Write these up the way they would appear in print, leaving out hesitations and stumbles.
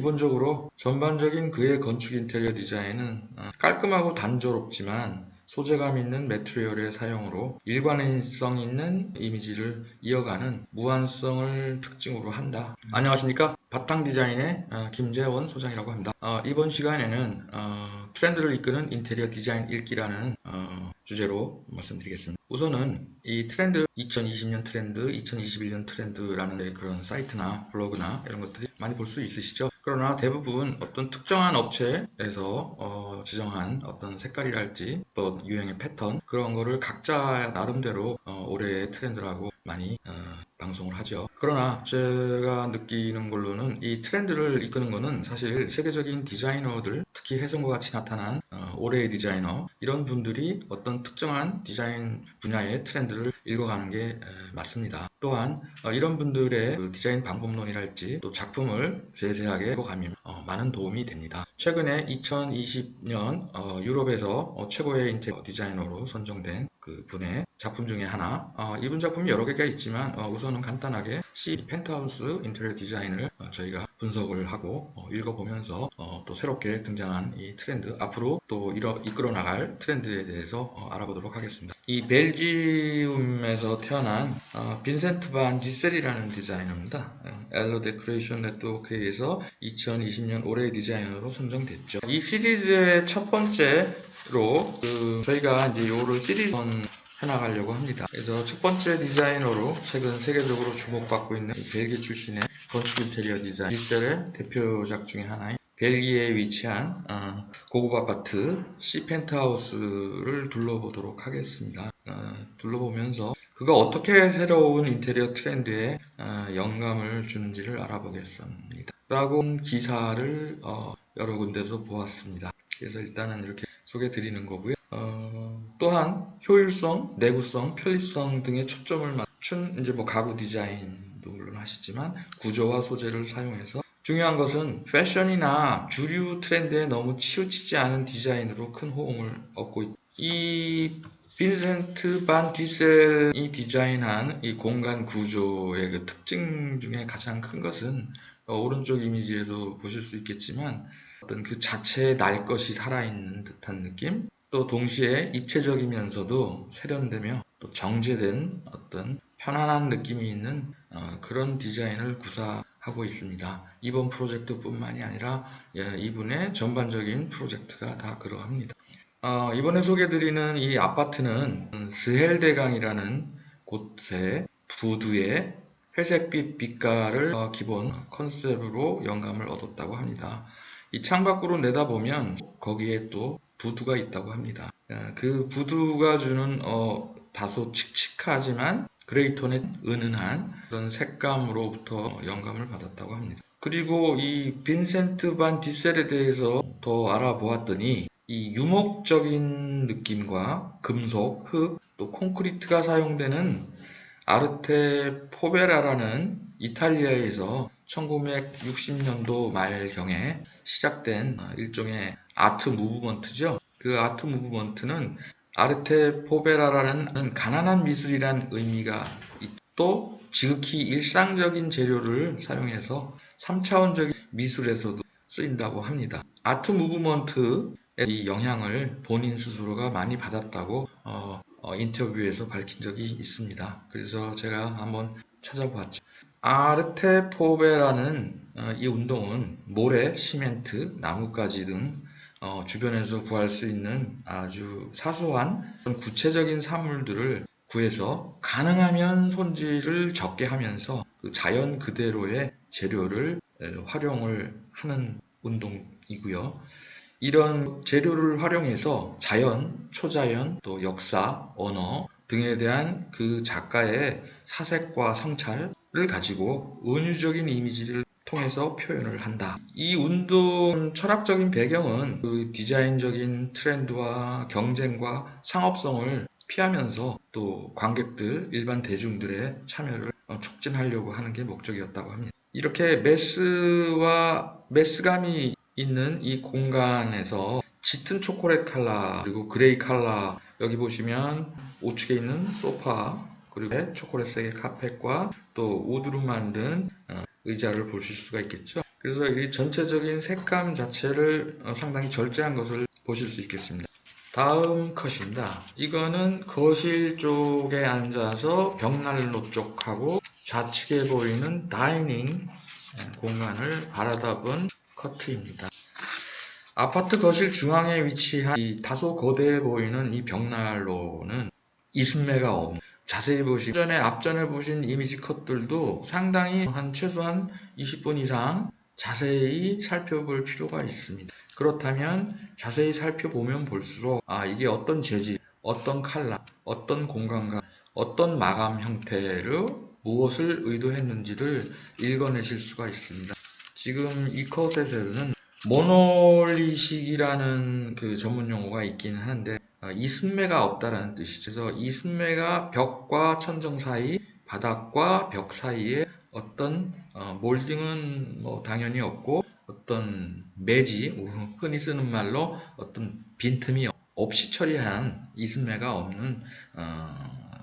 기본적으로 전반적인 그의 건축 인테리어 디자인은 깔끔하고 단조롭지만 소재감 있는 매트리얼의 사용으로 일관성 있는 이미지를 이어가는 무한성을 특징으로 한다. 안녕하십니까? 바탕 디자인의 김재원 소장이라고 합니다. 이번 시간에는 트렌드를 이끄는 인테리어 디자인 읽기라는 주제로 말씀드리겠습니다. 우선은 이 트렌드, 2020년 트렌드, 2021년 트렌드라는 그런 사이트나 블로그나 이런 것들이 많이 볼 수 있으시죠? 그러나 대부분 어떤 특정한 업체에서 지정한 어떤 색깔이랄지 또 유행의 패턴, 그런 거를 각자 나름대로 올해의 트렌드라고 많이 방송을 하죠. 그러나 제가 느끼는 걸로는 이 트렌드를 이끄는 거는 사실 세계적인 디자이너들, 특히 혜성과 같이 나타난 올해의 디자이너, 이런 분들이 어떤 특정한 디자인 분야의 트렌드를 읽어가는 게 맞습니다. 또한 이런 분들의 그 디자인 방법론이랄지 또 작품을 세세하게 읽어가면 많은 도움이 됩니다. 최근에 2020년 유럽에서 최고의 인테리어 디자이너로 선정된 그 분의 작품 중에 하나, 이분 작품이 여러 개가 있지만 우선은 간단하게 C 펜트하우스 인테리어 디자인을 저희가 분석을 하고 읽어보면서 또 새롭게 등장한 이 트렌드, 앞으로 또 이끌어 나갈 트렌드에 대해서 알아보도록 하겠습니다. 이 벨기움에서 태어난 빈센트 반 디셀이라는 디자이너입니다. 엘로 데코레이션 네트워크에서 2020년 올해의 디자이너로 선정됐죠. 이 시리즈의 첫 번째로 저희가 이제 요를 시리즈 해나가려고 합니다. 그래서 첫 번째 디자이너로 최근 세계적으로 주목받고 있는 벨기에 출신의 건축 인테리어 디자인 디셀의 대표작 중에 하나인 벨기에에 위치한 고급 아파트 C 펜트하우스를 둘러보도록 하겠습니다. 둘러보면서 그가 어떻게 새로운 인테리어 트렌드에 영감을 주는지를 알아보겠습니다. 라고 기사를 여러 군데서 보았습니다. 그래서 일단은 이렇게 소개해 드리는 거고요. 또한 효율성, 내구성, 편리성 등의 초점을 맞춘 이제 가구 디자인도 물론 하시지만 구조와 소재를 사용해서 중요한 것은 패션이나 주류 트렌드에 너무 치우치지 않은 디자인으로 큰 호응을 얻고 있다. 이 빈센트 반 디셀이 디자인한 이 공간 구조의 그 특징 중에 가장 큰 것은 오른쪽 이미지에서 보실 수 있겠지만 어떤 그 자체에 날 것이 살아있는 듯한 느낌, 또 동시에 입체적이면서도 세련되며 또 정제된 어떤 편안한 느낌이 있는 그런 디자인을 구사하고 있습니다. 이번 프로젝트뿐만이 아니라 이분의 전반적인 프로젝트가 다 그러합니다. 이번에 소개해드리는 이 아파트는 스헬대강이라는 곳의 부두의 회색빛 빛깔을 기본 컨셉으로 영감을 얻었다고 합니다. 이 창밖으로 내다보면 거기에 또 부두가 있다고 합니다. 그 부두가 주는 다소 칙칙하지만 그레이톤의 은은한 그런 색감으로부터 영감을 받았다고 합니다. 그리고 이 빈센트 반 디셀에 대해서 더 알아보았더니 이 유목적인 느낌과 금속, 흙, 또 콘크리트가 사용되는 아르테 포베라라는 이탈리아에서 1960년도 말경에 시작된 일종의 아트 무브먼트죠. 그 아트 무브먼트는 아르테 포베라라는 가난한 미술이란 의미가 또 지극히 일상적인 재료를 사용해서 3차원적인 미술에서도 쓰인다고 합니다. 아트 무브먼트의 이 영향을 본인 스스로가 많이 받았다고 인터뷰에서 밝힌 적이 있습니다. 그래서 제가 한번 찾아봤죠. 아르테 포베라는 이 운동은 모래, 시멘트, 나뭇가지 등 주변에서 구할 수 있는 아주 사소한 구체적인 사물들을 구해서 가능하면 손질을 적게 하면서 그 자연 그대로의 재료를 활용을 하는 운동이고요. 이런 재료를 활용해서 자연, 초자연, 또 역사, 언어 등에 대한 그 작가의 사색과 성찰을 가지고 은유적인 이미지를 통해서 표현을 한다. 이 운동 철학적인 배경은 그 디자인적인 트렌드와 경쟁과 상업성을 피하면서 또 관객들, 일반 대중들의 참여를 촉진하려고 하는 게 목적이었다고 합니다. 이렇게 메스감이 있는 이 공간에서 짙은 초콜릿 컬러 그리고 그레이 컬러, 여기 보시면 우측에 있는 소파 그리고 초콜릿색의 카펫과 또 우드로 만든 의자를 보실 수가 있겠죠. 그래서 이 전체적인 색감 자체를 상당히 절제한 것을 보실 수 있겠습니다. 다음 컷입니다. 이거는 거실 쪽에 앉아서 벽난로 쪽하고 좌측에 보이는 다이닝 공간을 바라다 본 커트입니다. 아파트 거실 중앙에 위치한 이 다소 거대해 보이는 이 벽난로는 이승매가 없는, 자세히 보시면 앞전에 보신 이미지 컷들도 상당히 최소한 20분 이상 자세히 살펴볼 필요가 있습니다. 그렇다면 자세히 살펴보면 볼수록 이게 어떤 재질, 어떤 컬러, 어떤 공간감, 어떤 마감 형태로 무엇을 의도했는지를 읽어내실 수가 있습니다. 지금 이 컷에서는 모놀리식이라는 그 전문 용어가 있긴 하는데 이승매가 없다라는 뜻이죠. 그래서 이승매가 벽과 천정 사이, 바닥과 벽 사이에 어떤 몰딩은 뭐 당연히 없고 어떤 매지, 흔히 쓰는 말로 어떤 빈틈이 없이 처리한 이승매가 없는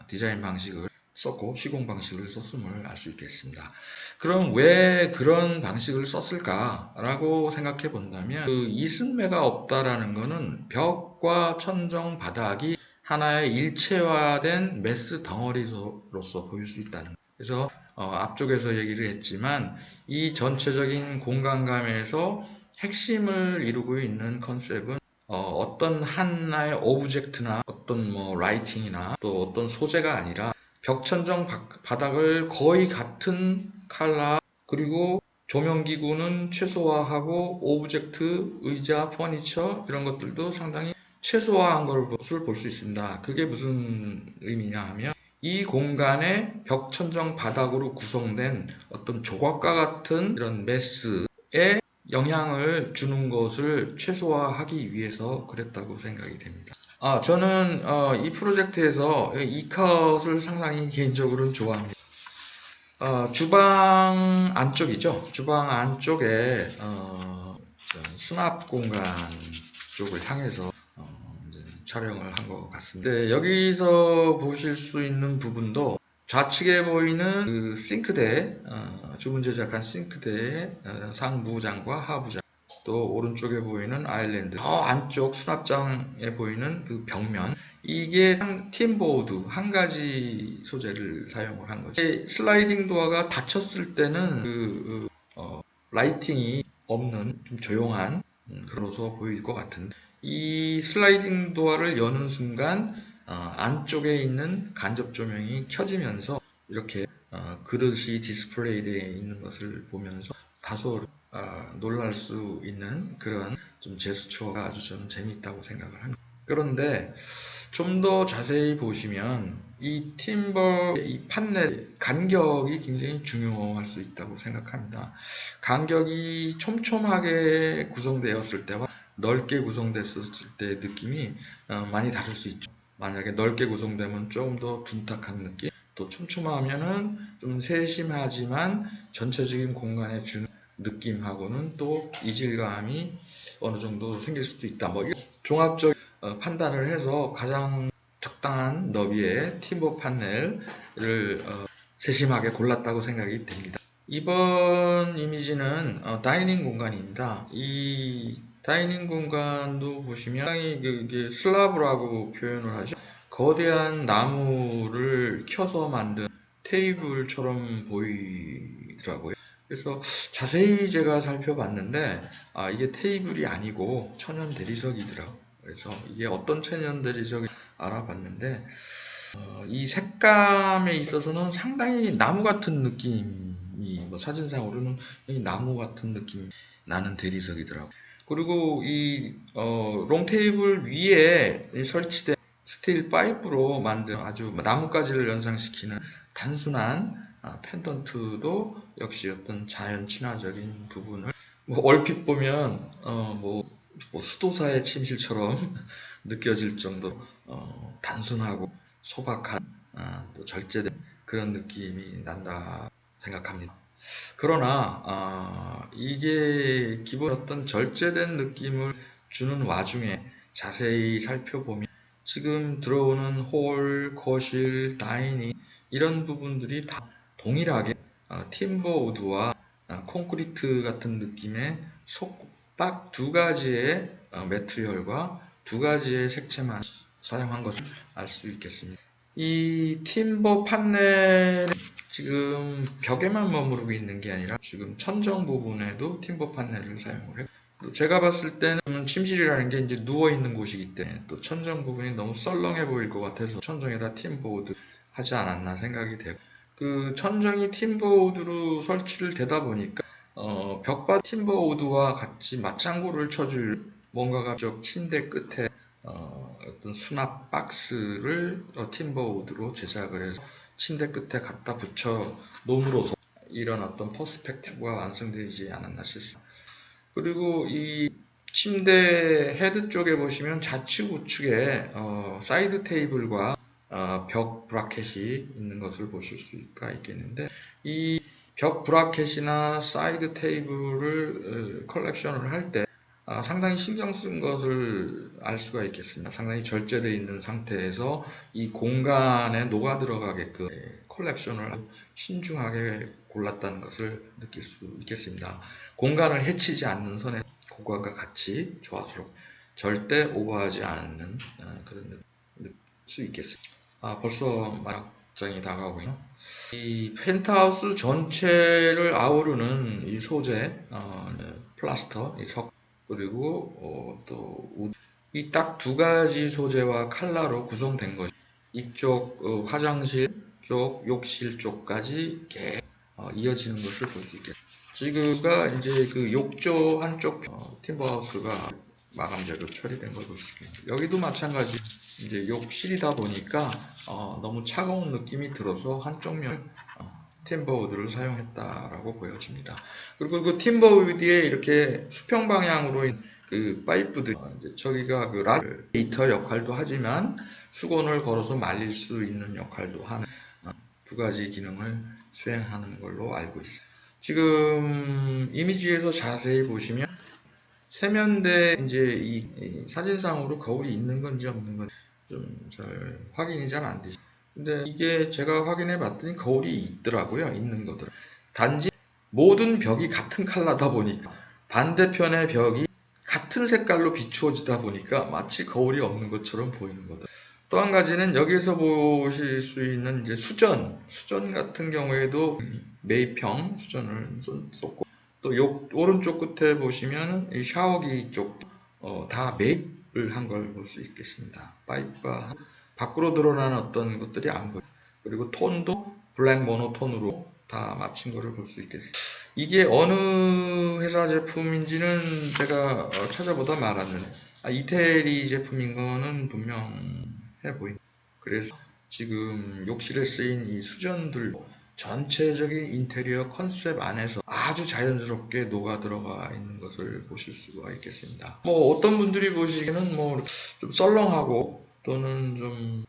디자인 방식을 썼고 시공 방식을 썼음을 알 수 있겠습니다. 그럼 왜 그런 방식을 썼을까라고 생각해 본다면 그 이승매가 없다라는 것은 벽과 천정 바닥이 하나의 일체화된 메스 덩어리로서 보일 수 있다는 거예요. 그래서 앞쪽에서 얘기를 했지만 이 전체적인 공간감에서 핵심을 이루고 있는 컨셉은 어떤 하나의 오브젝트나 어떤 뭐 라이팅이나 또 어떤 소재가 아니라 벽천정 바닥을 거의 같은 컬러 그리고 조명기구는 최소화하고 오브젝트, 의자, 퍼니처 이런 것들도 상당히 최소화한 것을 볼 수 있습니다. 그게 무슨 의미냐 하면 이 공간에 벽천정 바닥으로 구성된 어떤 조각과 같은 이런 메스에 영향을 주는 것을 최소화하기 위해서 그랬다고 생각이 됩니다. 저는 이 프로젝트에서 이 컷을 상당히 개인적으로는 좋아합니다. 주방 안쪽이죠. 주방 안쪽에 수납 공간 쪽을 향해서 촬영을 한 것 같습니다. 네, 여기서 보실 수 있는 부분도 좌측에 보이는 그 싱크대, 주문 제작한 싱크대의 상부장과 하부장, 또 오른쪽에 보이는 아일랜드, 안쪽 수납장에 보이는 그 벽면, 이게 팀보드 한 가지 소재를 사용을 한 거죠. 슬라이딩 도어가 닫혔을 때는 라이팅이 없는 좀 조용한 그로서 보일 것 같은데 이 슬라이딩 도어를 여는 순간 안쪽에 있는 간접 조명이 켜지면서 이렇게 그릇이 디스플레이 되어 있는 것을 보면서 다소 놀랄 수 있는 그런 좀 제스처가 아주 저는 재미있다고 생각을 합니다. 그런데 좀 더 자세히 보시면 이 팀버의 이 판넬 간격이 굉장히 중요할 수 있다고 생각합니다. 간격이 촘촘하게 구성되었을 때와 넓게 구성됐을 때 느낌이 많이 다를 수 있죠. 만약에 넓게 구성되면 조금 더 둔탁한 느낌, 또 촘촘하면은 좀 세심하지만 전체적인 공간에 주는 느낌하고는 또 이질감이 어느 정도 생길 수도 있다. 뭐 종합적 판단을 해서 가장 적당한 너비의 팀버 판넬을 세심하게 골랐다고 생각이 됩니다. 이번 이미지는 다이닝 공간입니다. 이 다이닝 공간도 보시면 상당히 이게 슬라브라고 표현을 하죠. 거대한 나무를 켜서 만든 테이블처럼 보이더라고요. 그래서 자세히 제가 살펴봤는데 이게 테이블이 아니고 천연 대리석이더라고요. 그래서 이게 어떤 천연 대리석인지 알아봤는데 이 색감에 있어서는 상당히 나무 같은 느낌이 사진상으로는 나무 같은 느낌이 나는 대리석이더라고요. 그리고 이 롱테이블 위에 설치된 스틸 파이프로 만든 아주 나뭇가지를 연상시키는 단순한 펜던트도 역시 어떤 자연 친화적인 부분을 얼핏 보면 수도사의 침실처럼 느껴질 정도로 단순하고 소박한 또 절제된 그런 느낌이 난다 생각합니다. 그러나 이게 기본 어떤 절제된 느낌을 주는 와중에 자세히 살펴보면 지금 들어오는 홀, 거실, 다이닝 이런 부분들이 다 동일하게 팀버 우드와 콘크리트 같은 느낌의 딱 두 가지의 매트리얼과 두 가지의 색채만 사용한 것을 알 수 있겠습니다. 이 팀버 판넬은 지금 벽에만 머무르고 있는 게 아니라 지금 천정 부분에도 팀버 판넬을 사용을 해요. 또 제가 봤을 때는 침실이라는 게 이제 누워있는 곳이기 때문에 또 천정 부분이 너무 썰렁해 보일 것 같아서 천정에다 팀버우드 하지 않았나 생각이 되고, 그 천정이 팀버우드로 설치를 되다 보니까 벽바 팀버우드와 같이 맞장구를 쳐줄 뭔가가 저 침대 끝에 어떤 수납 박스를 팀버우드로 제작을 해서 침대 끝에 갖다 붙여 놓음으로써 이런 어떤 퍼스펙티브가 완성되지 않았나 싶습니다. 그리고 이 침대 헤드 쪽에 보시면 좌측 우측에 사이드 테이블과 벽 브라켓이 있는 것을 보실 수가 있겠는데, 이 벽 브라켓이나 사이드 테이블을 컬렉션을 할 때 상당히 신경 쓴 것을 알 수가 있겠습니다. 상당히 절제되어 있는 상태에서 이 공간에 녹아 들어가게끔 컬렉션을 신중하게 골랐다는 것을 느낄 수 있겠습니다. 공간을 해치지 않는 선에 공간과 같이 조화스럽고 절대 오버하지 않는 그런 느낄 수 있겠습니다. 벌써 마감장이 다가오고 있네요. 이 펜트하우스 전체를 아우르는 이 소재, 플라스터, 이 석, 그리고 또 이 딱 두 가지 소재와 컬러로 구성된 것이 이쪽 화장실 쪽, 욕실 쪽까지 이어지는 것을 볼 수 있겠습니다. 지금가 이제 그 욕조 한쪽 팀버하우스가 마감재로 처리된 걸 볼 수 있습니다. 여기도 마찬가지 이제 욕실이다 보니까 너무 차가운 느낌이 들어서 한쪽 면 팀버우드를 사용했다라고 보여집니다. 그리고 그 팀버우드에 이렇게 수평 방향으로 그 파이프들, 이제 저기가 그 라디에이터 역할도 하지만 수건을 걸어서 말릴 수 있는 역할도 하는 두 가지 기능을 수행하는 걸로 알고 있습니다. 지금 이미지에서 자세히 보시면 세면대 이제 이 사진상으로 거울이 있는 건지 없는 건지 좀 잘 확인이 잘 안 되죠. 근데 이게 제가 확인해 봤더니 거울이 있더라고요. 있는 거들. 단지 모든 벽이 같은 컬러다 보니까 반대편의 벽이 같은 색깔로 비추어지다 보니까 마치 거울이 없는 것처럼 보이는 거다. 또 한 가지는 여기서 보실 수 있는 이제 수전 같은 경우에도 매입형 수전을 썼고, 또 오른쪽 끝에 보시면 이 샤워기 쪽 다 매입을 한 걸 볼 수 있겠습니다. 파이프가 밖으로 드러나는 어떤 것들이 안 보여요. 그리고 톤도 블랙 모노톤으로 다 맞춘 것을 볼 수 있겠습니다. 이게 어느 회사 제품인지는 제가 찾아보다 말았는데 이태리 제품인 거는 분명해 보입니다. 그래서 지금 욕실에 쓰인 이 수전들 전체적인 인테리어 컨셉 안에서 아주 자연스럽게 녹아 들어가 있는 것을 보실 수가 있겠습니다. 어떤 분들이 보시기에는 좀 썰렁하고 또는 좀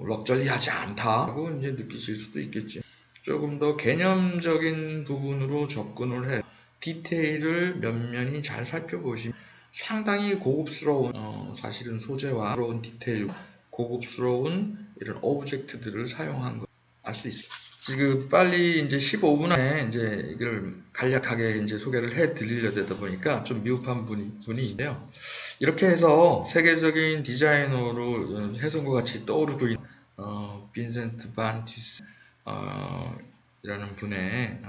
럭저리하지 않다고 이제 느끼실 수도 있겠지. 조금 더 개념적인 부분으로 접근을 해 디테일을 면면히 잘 살펴보시면 상당히 고급스러운 사실은 소재와 고급스러운 디테일, 고급스러운 이런 오브젝트들을 사용한 걸 알 수 있어요. 지금 빨리 이제 15분 안에 이제 이걸 간략하게 이제 소개를 해 드리려 되다 보니까 좀 미흡한 분이 있는데요. 이렇게 해서 세계적인 디자이너로 혜성과 같이 떠오르고 있는 빈센트 반 뒤스 이라는 분의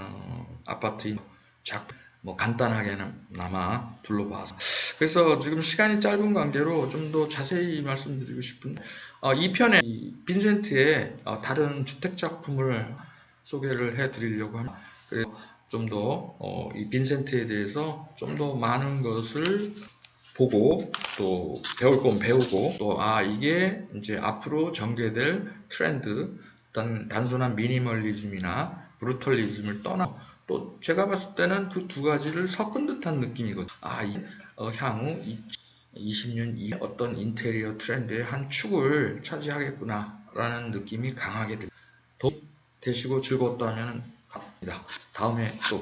아파트 작품 간단하게나마 둘러봐서, 그래서 지금 시간이 짧은 관계로 좀 더 자세히 말씀드리고 싶은데 이 편에 빈센트의 다른 주택 작품을 소개를 해 드리려고 합니다. 그래서 좀 더 이 빈센트에 대해서 좀 더 많은 것을 보고 또 배울 건 배우고 또 이게 이제 앞으로 전개될 트렌드, 단순한 미니멀리즘이나 브루털리즘을 떠나 또 제가 봤을 때는 그 두 가지를 섞은 듯한 느낌이거든요. 이게 향후 20년 이후 어떤 인테리어 트렌드의 한 축을 차지하겠구나 라는 느낌이 강하게 듭니다. 도움이 되시고 즐거웠다면 감사합니다. 다음에 또